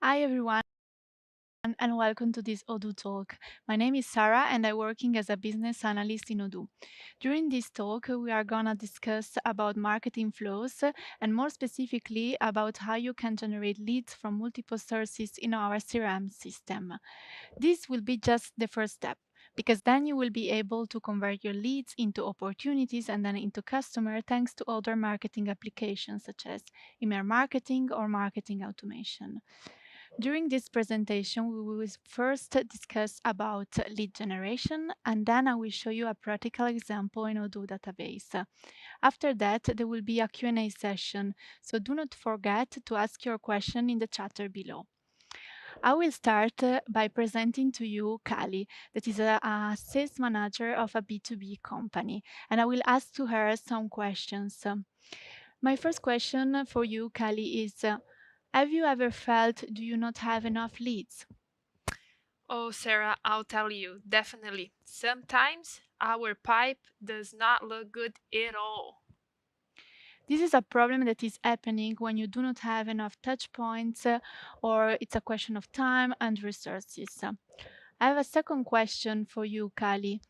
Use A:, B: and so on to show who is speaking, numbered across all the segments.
A: Hi everyone and welcome to this Odoo talk. My name is Sarah and I'm working as a business analyst in Odoo. During this talk, we are gonna discuss about marketing flows and more specifically about how you can generate leads from multiple sources in our CRM system. This will be just the first step because then you will be able to convert your leads into opportunities and then into customer thanks to other marketing applications such as email marketing or marketing automation. During this presentation, we will first discuss about lead generation, and then I will show you a practical example in Odoo database. After that, there will be a Q&A session, so do not forget to ask your question in the chatter below. I will start by presenting to you Kali, that is a sales manager of a B2B company, and I will ask to her some questions. My first question for you, Kali, is have you ever felt do you not have enough leads?
B: Oh, Sarah, I'll tell you, definitely. Sometimes our pipe does not look good at all.
A: This is a problem that is happening when you do not have enough touch points or it's a question of time and resources. I have a second question for you, Kali.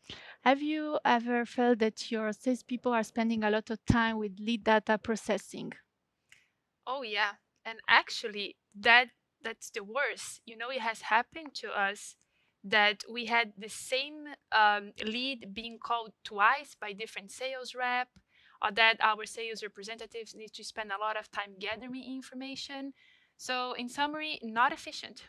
A: Have you ever felt that your salespeople are spending a lot of time with lead data processing?
B: Oh yeah, and actually that's the worst. It has happened to us that we had the same lead being called twice by different sales rep, or that our sales representatives need to spend a lot of time gathering information. So in summary, not efficient.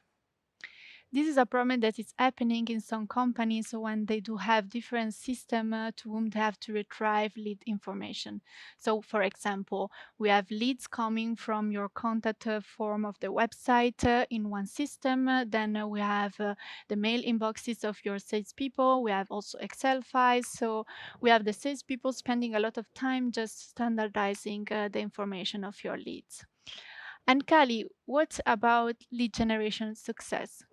A: This is a problem that is happening in some companies when they do have different system to whom they have to retrieve lead information. So, for example, we have leads coming from your contact form of the website in one system. Then we have the mail inboxes of your salespeople. We have also Excel files. So we have the salespeople spending a lot of time just standardizing the information of your leads. And Kali, what about lead generation success?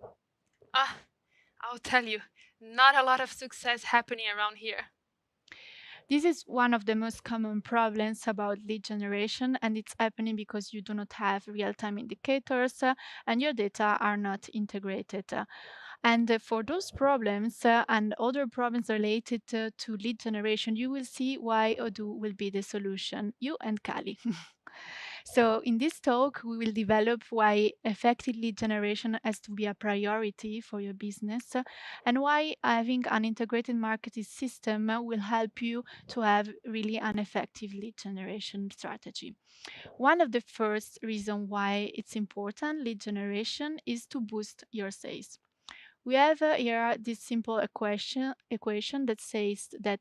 B: Ah, I'll tell you, not a lot of success happening around here.
A: This is one of the most common problems about lead generation, and it's happening because you do not have real-time indicators and your data are not integrated. And for those problems and other problems related to lead generation, you will see why Odoo will be the solution, you and Kali. So in this talk, we will develop why effective lead generation has to be a priority for your business and why having an integrated marketing system will help you to have really an effective lead generation strategy. One of the first reasons why it's important lead generation is to boost your sales. We have here this simple equation that says that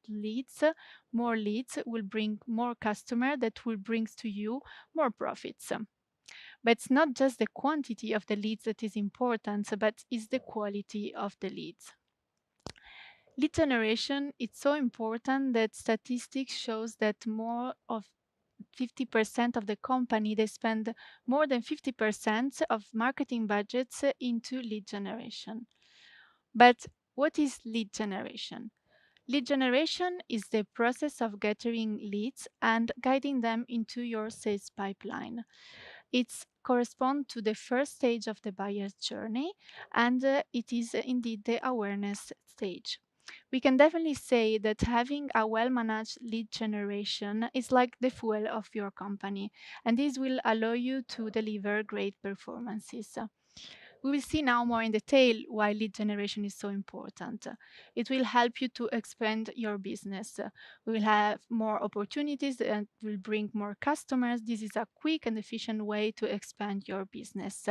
A: more leads will bring more customer that will bring to you more profits. But it's not just the quantity of the leads that is important, but is the quality of the leads. Lead generation is so important that statistics shows that more of 50% of the company they spend more than 50% of marketing budgets into lead generation. But what is lead generation? Lead generation is the process of gathering leads and guiding them into your sales pipeline. It corresponds to the first stage of the buyer's journey, and it is indeed the awareness stage. We can definitely say that having a well managed lead generation is like the fuel of your company, and this will allow you to deliver great performances. We will see now more in detail why lead generation is so important. It will help you to expand your business. We will have more opportunities and will bring more customers. This is a quick and efficient way to expand your business.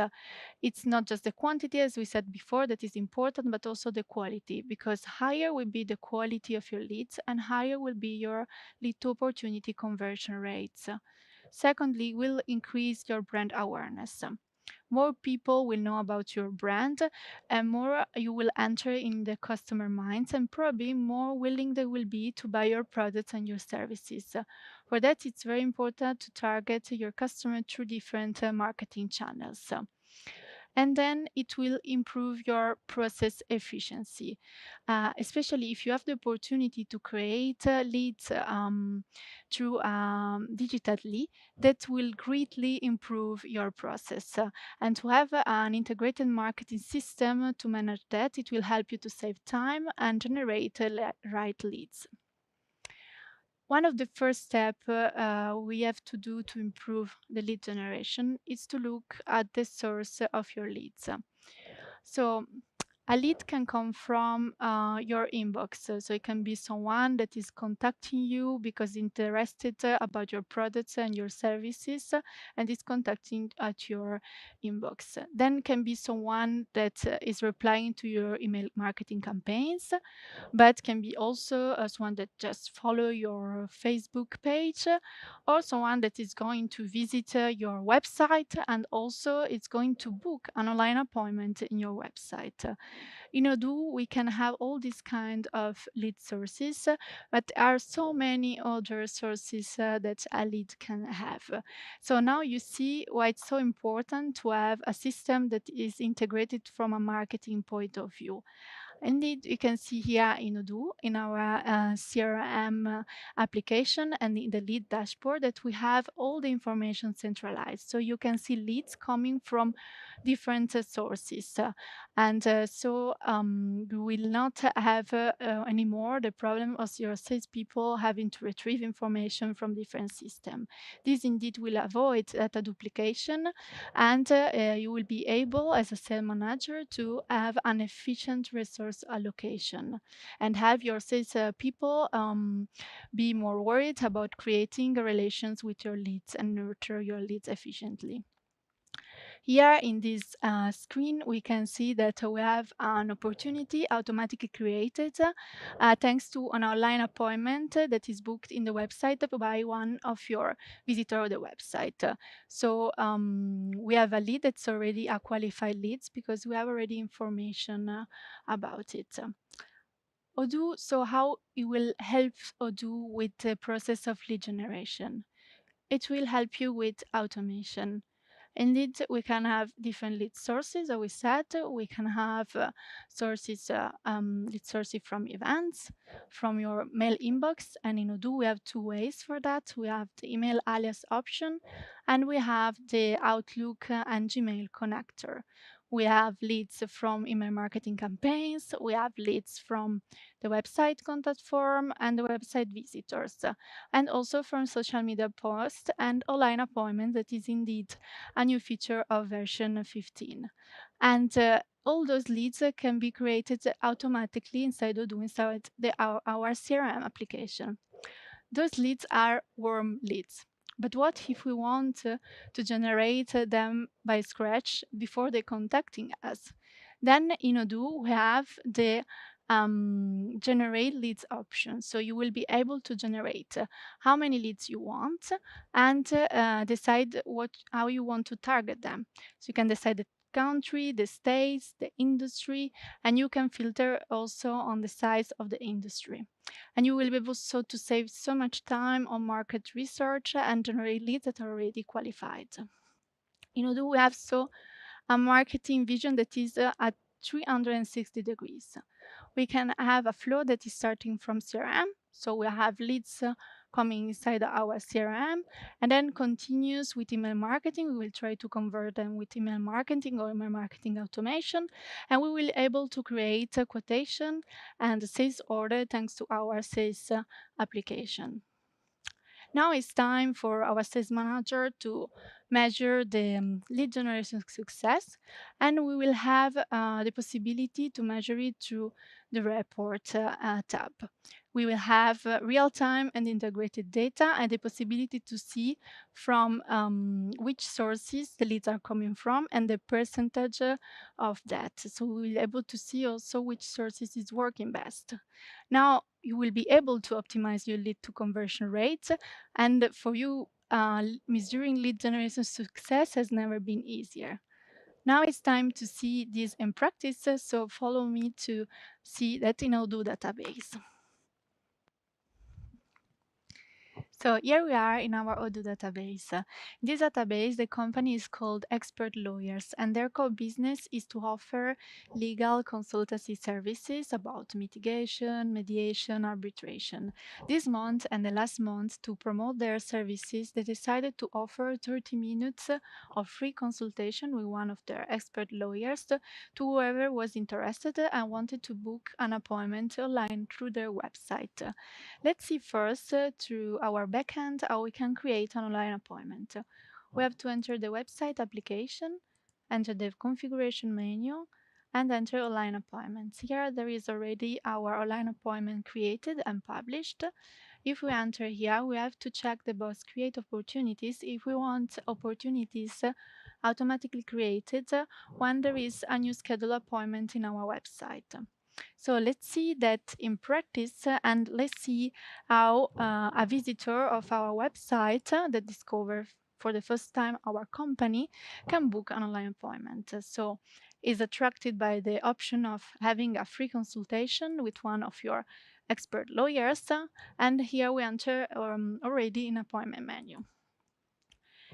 A: It's not just the quantity, as we said before, that is important, but also the quality, because higher will be the quality of your leads and higher will be your lead to opportunity conversion rates. Secondly, will increase your brand awareness. More people will know about your brand and more you will enter in the customer minds and probably more willing they will be to buy your products and your services. For that, it's very important to target your customer through different marketing channels. And then it will improve your process efficiency, especially if you have the opportunity to create leads through digitally. That will greatly improve your process. And to have an integrated marketing system to manage that, it will help you to save time and generate right leads. One of the first steps we have to do to improve the lead generation is to look at the source of your leads. So a lead can come from your inbox. So it can be someone that is contacting you because interested about your products and your services, and is contacting at your inbox. Then can be someone that is replying to your email marketing campaigns, but can be also someone that just follow your Facebook page, or someone that is going to visit your website, and also it's going to book an online appointment in your website. In Odoo, we can have all these kind of lead sources, but there are so many other sources that a lead can have. So now you see why it's so important to have a system that is integrated from a marketing point of view. Indeed, you can see here in Odoo, in our CRM application and in the lead dashboard, that we have all the information centralized. So you can see leads coming from different sources. So we will not have anymore the problem of your salespeople having to retrieve information from different systems. This indeed will avoid data duplication, and you will be able, as a sales manager, to have an efficient resource allocation and have your sales people be more worried about creating relations with your leads and nurture your leads efficiently. Here in this screen, we can see that we have an opportunity automatically created thanks to an online appointment that is booked in the website by one of your visitor of the website. So we have a lead that's already a qualified leads because we have already information about it. Odoo, so how it will help Odoo with the process of lead generation? It will help you with automation. Indeed, we can have different lead sources. As we said, we can have lead sources from events, from your mail inbox. And in Odoo, we have two ways for that. We have the email alias option, and we have the Outlook and Gmail connector. We have leads from email marketing campaigns. We have leads from the website contact form and the website visitors, and also from social media posts and online appointments. That is indeed a new feature of version 15. And all those leads can be created automatically inside Odoo, inside our CRM application. Those leads are warm leads. But what if we want to generate them by scratch before they contacting us? Then in Odoo, we have the generate leads option. So you will be able to generate how many leads you want and decide how you want to target them. So you can decide the country, the states, the industry, and you can filter also on the size of the industry. And you will be able so to save so much time on market research and generate leads that are already qualified. In Odoo, we have so a marketing vision that is at 360 degrees. We can have a flow that is starting from CRM. So we have leads coming inside our CRM and then continues with email marketing. We will try to convert them with email marketing or email marketing automation. And we will able to create a quotation and a sales order thanks to our sales application. Now it's time for our sales manager to measure the lead generation success, and we will have the possibility to measure it through the report tab. We will have real-time and integrated data and the possibility to see from which sources the leads are coming from and the percentage of that. So we will be able to see also which sources is working best. Now you will be able to optimize your lead to conversion rates, and for you, measuring lead generation success has never been easier. Now it's time to see this in practice, so follow me to see that in Odoo database. So here we are in our Odoo database. In this database, the company is called Expert Lawyers, and their core business is to offer legal consultancy services about mitigation, mediation, arbitration. This month and the last month, to promote their services, they decided to offer 30 minutes of free consultation with one of their expert lawyers to whoever was interested and wanted to book an appointment online through their website. Let's see first through our backend how we can create an online appointment. We have to enter the website application, enter the configuration menu, and enter online appointments. Here there is already our online appointment created and published. If we enter here, we have to check the box create opportunities if we want opportunities automatically created when there is a new scheduled appointment in our website. So let's see that in practice and let's see how a visitor of our website that discovers for the first time our company can book an online appointment. So is attracted by the option of having a free consultation with one of your expert lawyers, and here we enter already in appointment menu.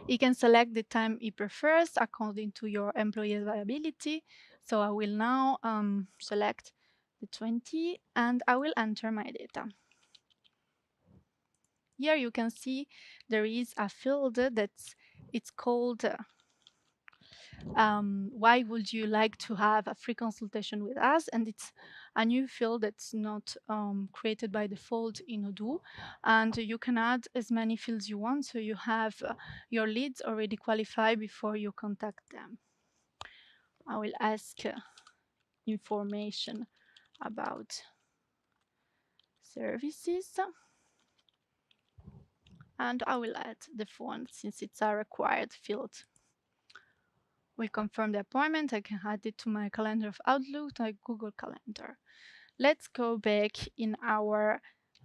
A: You can select the time he prefers according to your employee availability. So I will now select the 20 and I will enter my data. Here you can see there is a field that's it's called why would you like to have a free consultation with us? And it's a new field that's not created by default in Odoo. And you can add as many fields you want, so you have your leads already qualified before you contact them. I will ask information about services. And I will add the phone since it's a required field. We confirm the appointment. I can add it to my calendar of Outlook, like Google Calendar. Let's go back in our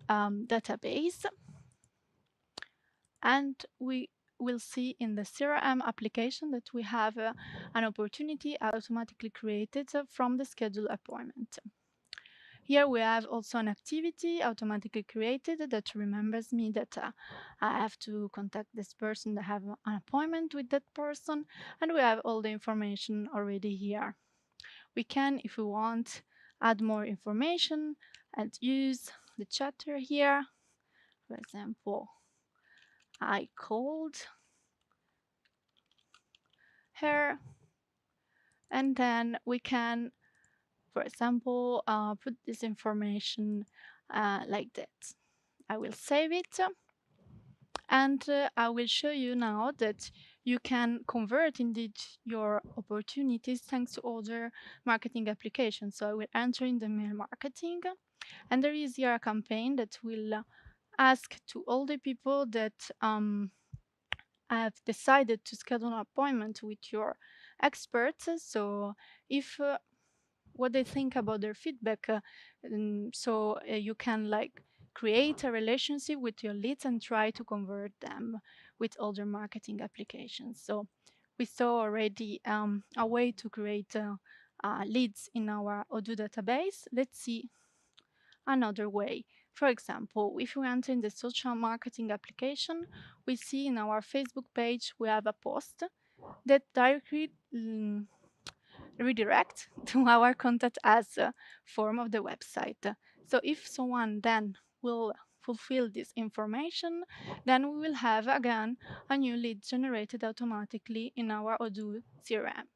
A: database and we will see in the CRM application that we have an opportunity automatically created from the scheduled appointment. Here we have also an activity automatically created that remembers me that I have to contact this person, to have an appointment with that person, and we have all the information already here. We can, if we want, add more information and use the chatter here. For example, I called her, and then we can, for example, put this information like that. I will save it and I will show you now that you can convert indeed your opportunities thanks to other marketing applications. So I will enter in the mail marketing and there is here a campaign that will ask to all the people that have decided to schedule an appointment with your experts. So if what they think about their feedback, so you can like create a relationship with your leads and try to convert them with other marketing applications. So we saw already a way to create leads in our Odoo database. Let's see another way. For example, if we enter in the social marketing application, we see in our Facebook page we have a post that directly redirect to our contact us form of the website. So if someone then will fulfill this information, then we will have again a new lead generated automatically in our Odoo CRM.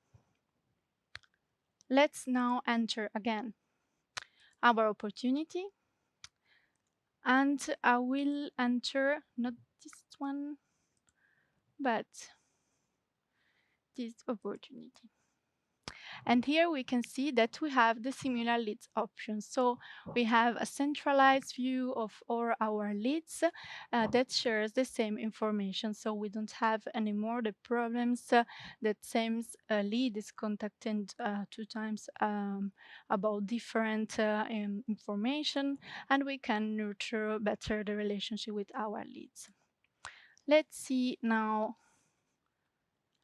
A: Let's now enter again our opportunity and I will enter not this one but this opportunity. And here we can see that we have the similar leads option. So we have a centralized view of all our leads that shares the same information. So we don't have anymore the problems that same lead is contacted two times about different information, and we can nurture better the relationship with our leads. Let's see now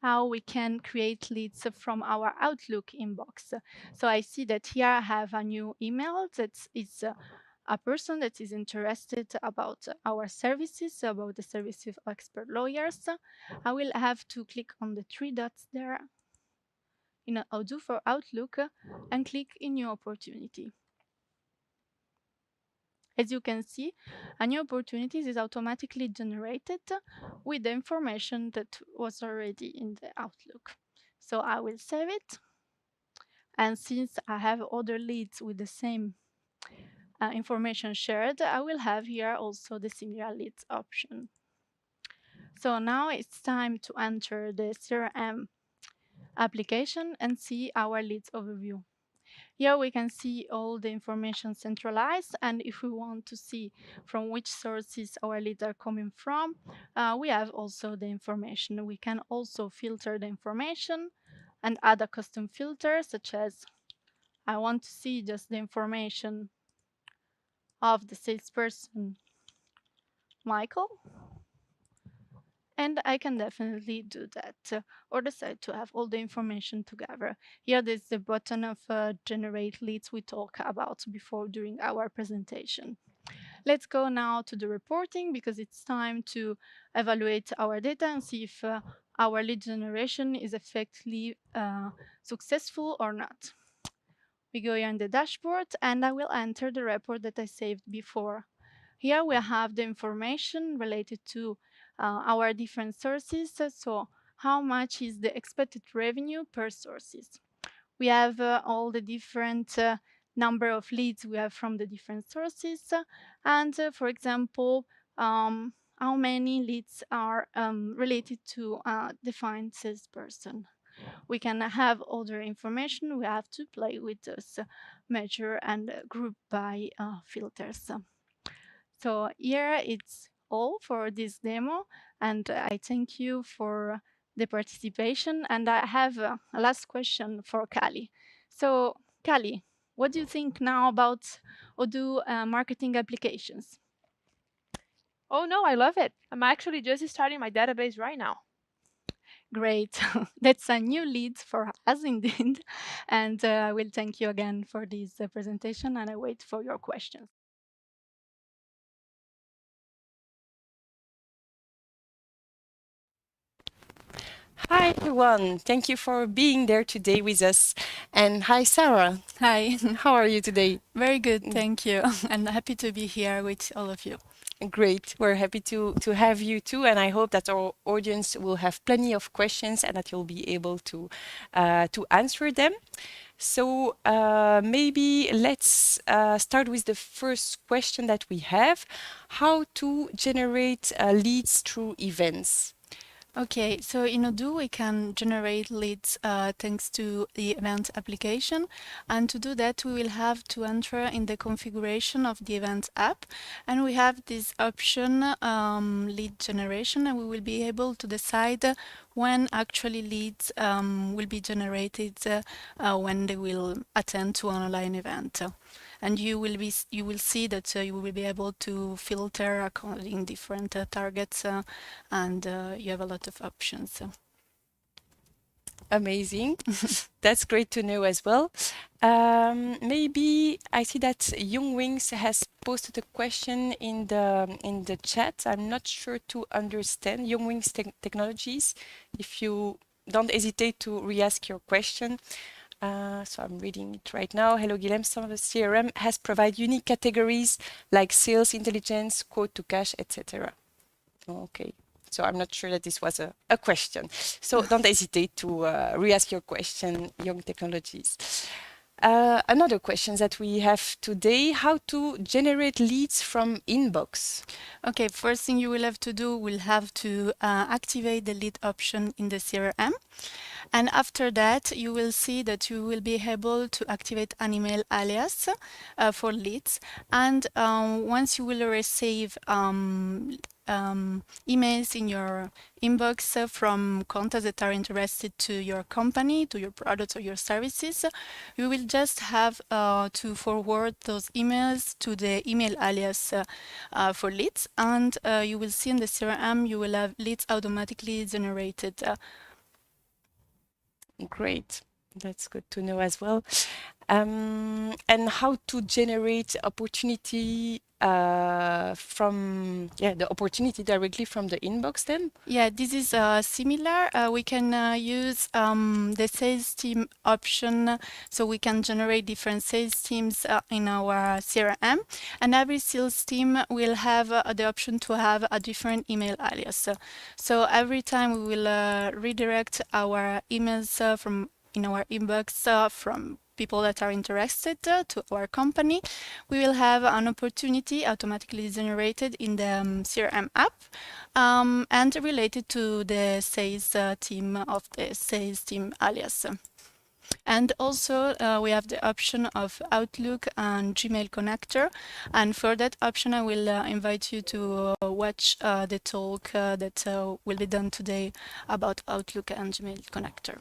A: how we can create leads from our Outlook inbox. So I see that here I have a new email that is a person that is interested about our services, about the services of expert lawyers, I will have to click on the three dots there in Odoo for Outlook and click in New Opportunity. As you can see, a new opportunity is automatically generated with the information that was already in the Outlook. So I will save it. And since I have other leads with the same information shared, I will have here also the similar leads option. So now it's time to enter the CRM application and see our leads overview. Here we can see all the information centralized, and if we want to see from which sources our leads are coming from, we have also the information. We can also filter the information and add a custom filter, such as I want to see just the information of the salesperson Michael, and I can definitely do that, or decide to have all the information together. Here there's the button of generate leads we talked about before during our presentation. Let's go now to the reporting, because it's time to evaluate our data and see if our lead generation is effectively successful or not. We go here in the dashboard, and I will enter the report that I saved before. Here we have the information related to our different sources. So how much is the expected revenue per sources? We have all the different number of leads we have from the different sources. And for example, how many leads are related to a defined salesperson. We can have other information. We have to play with this measure and group by filters. So here it's all for this demo, and I thank you for the participation. And I have a last question for Kali. So Kali, what do you think now about Odoo marketing applications?
B: Oh no, I love it. I'm actually just starting my database right now.
A: Great. That's a new lead for us indeed. And I will thank you again for this presentation, and I wait for your questions.
C: Hi, everyone. Thank you for being there today with us. And hi, Sarah.
A: Hi.
C: How are you today?
A: Very good, thank you. And happy to be here with all of you.
C: Great. We're happy to have you too. And I hope that our audience will have plenty of questions and that you'll be able to answer them. So maybe let's start with the first question that we have: how to generate leads through events?
A: Okay, so in Odoo we can generate leads thanks to the event application, and to do that we will have to enter in the configuration of the event app, and we have this option lead generation, and we will be able to decide when actually leads will be generated when they will attend to an online event. And you will see that you will be able to filter according different targets, and you have a lot of options.
C: Amazing. That's great to know as well. Maybe I see that Young Wings has posted a question in the chat. I'm not sure to understand Young Wings Technologies. If you don't hesitate to re-ask your question. So I'm reading it right now. Hello, Guilhem. Some of the CRM has provide unique categories like sales intelligence, quote to cash, etc. Okay. So I'm not sure that this was a question. So don't hesitate to re-ask your question, Young Technologies. Another question that we have today: how to generate leads from inbox?
A: Okay, first thing you will have to do, will have to activate the lead option in the CRM. And after that, you will see that you will be able to activate an email alias for leads. And once you will receive emails in your inbox from contacts that are interested to your company, to your products or your services, you will just have to forward those emails to the email alias for leads, and you will see in the CRM you will have leads automatically generated.
C: Great. That's good to know as well. And how to generate opportunity from the opportunity directly from the inbox then?
A: Yeah, this is similar. We can use the sales team option, so we can generate different sales teams in our CRM, and every sales team will have the option to have a different email alias. So every time we will redirect our emails from in our inbox from people that are interested to our company, we will have an opportunity automatically generated in the CRM app and related to the sales team of the sales team alias. And also we have the option of Outlook and Gmail connector. And for that option, I will invite you to watch the talk that will be done today about Outlook and Gmail connector.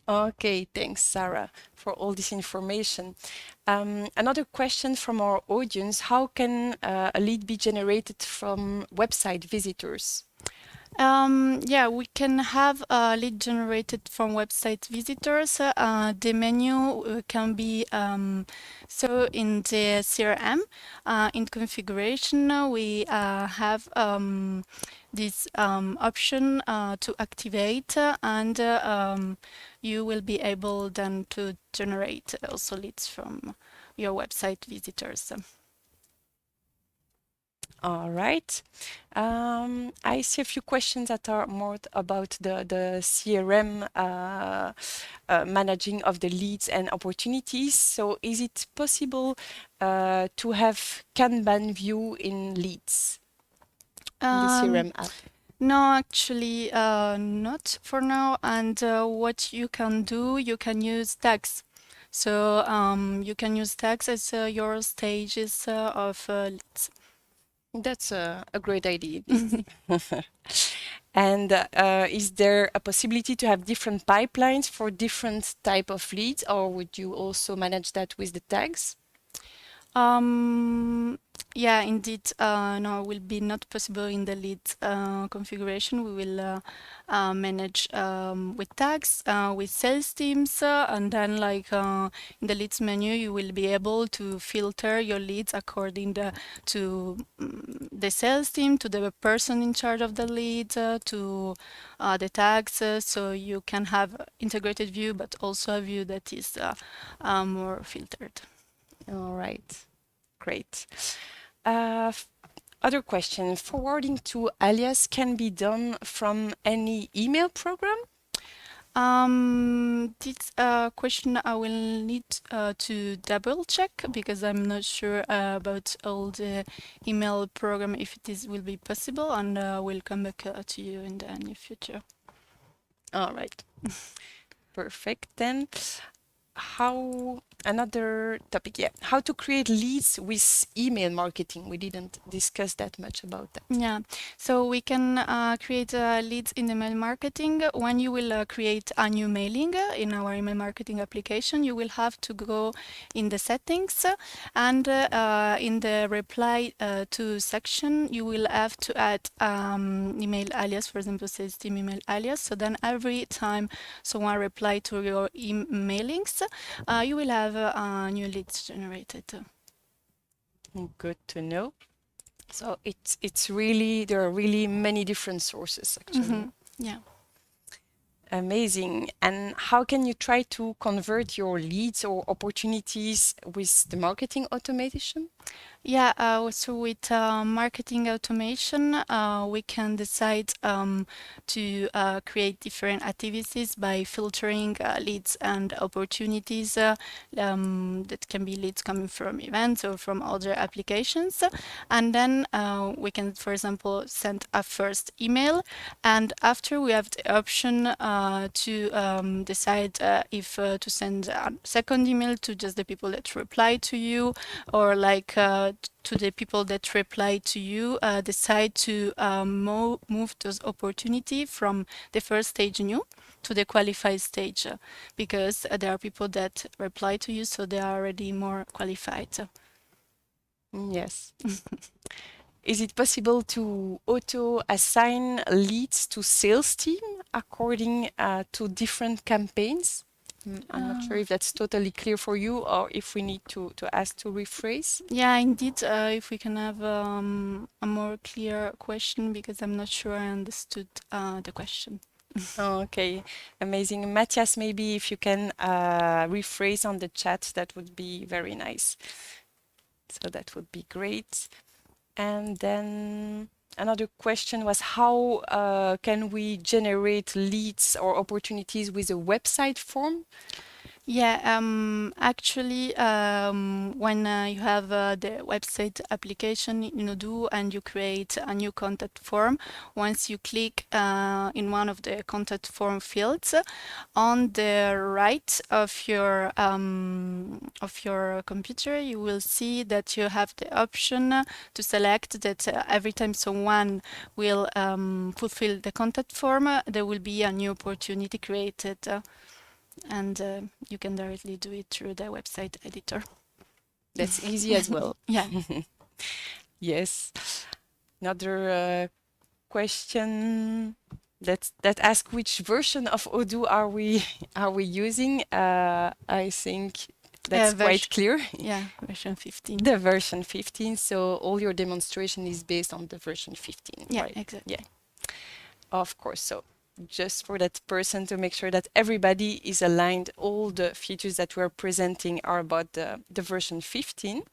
C: Okay, thanks, Sarah, for all this information. Another question from our audience, how can a lead be generated from website visitors?
A: Yeah, we can have a lead generated from website visitors. The menu can be so in the CRM. In configuration, we have this option to activate, and you will be able then to generate also leads from your website visitors.
C: All right. I see a few questions that are more about the CRM managing of the leads and opportunities. So is it possible to have Kanban view in leads in the CRM app?
A: No, actually, not for now. And what you can do, you can use tags. So you can use tags as your stages of leads.
C: That's a great idea. And is there a possibility to have different pipelines for different type of leads, or would you also manage that with the tags?
A: Yeah, indeed. No, it will be not possible in the lead configuration. We will manage with tags, with sales teams, and then like in the leads menu, you will be able to filter your leads according to the sales team, to the person in charge of the lead, to the tags. So you can have integrated view, but also a view that is more filtered.
C: All right, great. Other question, forwarding to alias can be done from any email program?
A: This question I will need to double check because I'm not sure about all the email program if it is will be possible, and we'll come back to you in the near future.
C: All right. Perfect. Then how another topic, yeah, how to create leads with email marketing. We didn't discuss that much about that.
A: Yeah, so we can create leads in email marketing. When you will create a new mailing in our email marketing application, you will have to go in the settings and in the reply to section, you will have to add email alias, for example, sales team email alias. So then every time someone reply to your emailings, you will have new leads generated.
C: Good to know. So it's really, there are really many different sources actually.
A: Yeah.
C: Amazing. And how can you try to convert your leads or opportunities with the marketing automation?
A: Yeah, so with marketing automation, we can decide to create different activities by filtering leads and opportunities that can be leads coming from events or from other applications. And then we can, for example, send a first email. And after we have the option to decide if to send a second email to just the people that reply to you, or like to the people that reply to you, decide to move those opportunity from the first stage new to the qualified stage, because there are people that reply to you, so they are already more qualified.
C: Yes. Is it possible to auto assign leads to sales team according to different campaigns? I'm not sure if that's totally clear for you or if we need to ask to rephrase.
A: Yeah, indeed, if we can have a more clear question, because I'm not sure I understood the question.
C: Oh, okay, amazing. Matthias, maybe if you can rephrase on the chat, that would be very nice. So that would be great. And then another question was how can we generate leads or opportunities with a website form?
A: Yeah, actually, when you have the website application in Odoo and you create a new contact form, once you click in one of the contact form fields, on the right of your computer, you will see that you have the option to select that every time someone will fulfill the contact form, there will be a new opportunity created. And you can directly do it through the website editor.
C: That's easy as well.
A: Yeah.
C: Yes. Another question that asks which version of Odoo are we using? I think that's quite clear.
A: Yeah, version 15.
C: The version 15. So all your demonstration is based on the version 15,
A: Yeah,
C: right?
A: exactly.
C: Yeah, of course. So just for that person to make sure that everybody is aligned, all the features that we're presenting are about the version 15.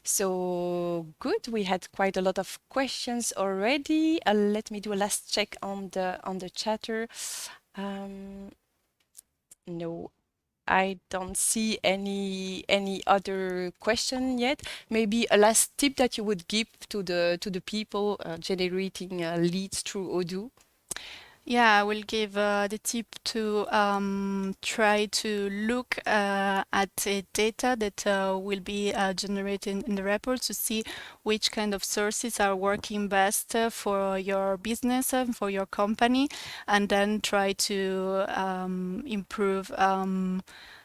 C: So good, we had quite a lot of questions already. Let me do a last check on the chatter. No, I don't see any other question yet. Maybe a last tip that you would give to the people generating leads through Odoo.
A: Yeah, I will give the tip to try to look at the data that will be generated in the report to see which kind of sources are working best for your business and for your company, and then try to improve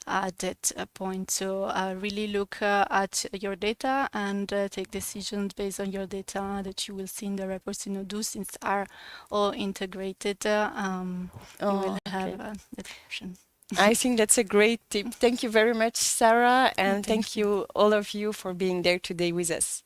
A: at that point. So really look at your data and take decisions based on your data that you will see in the reports in Odoo, since are all integrated. You will have that option.
C: I think that's a great tip. Thank you very much, Sarah, and
A: Thank
C: thank
A: you.
C: you all of you for being there today with us.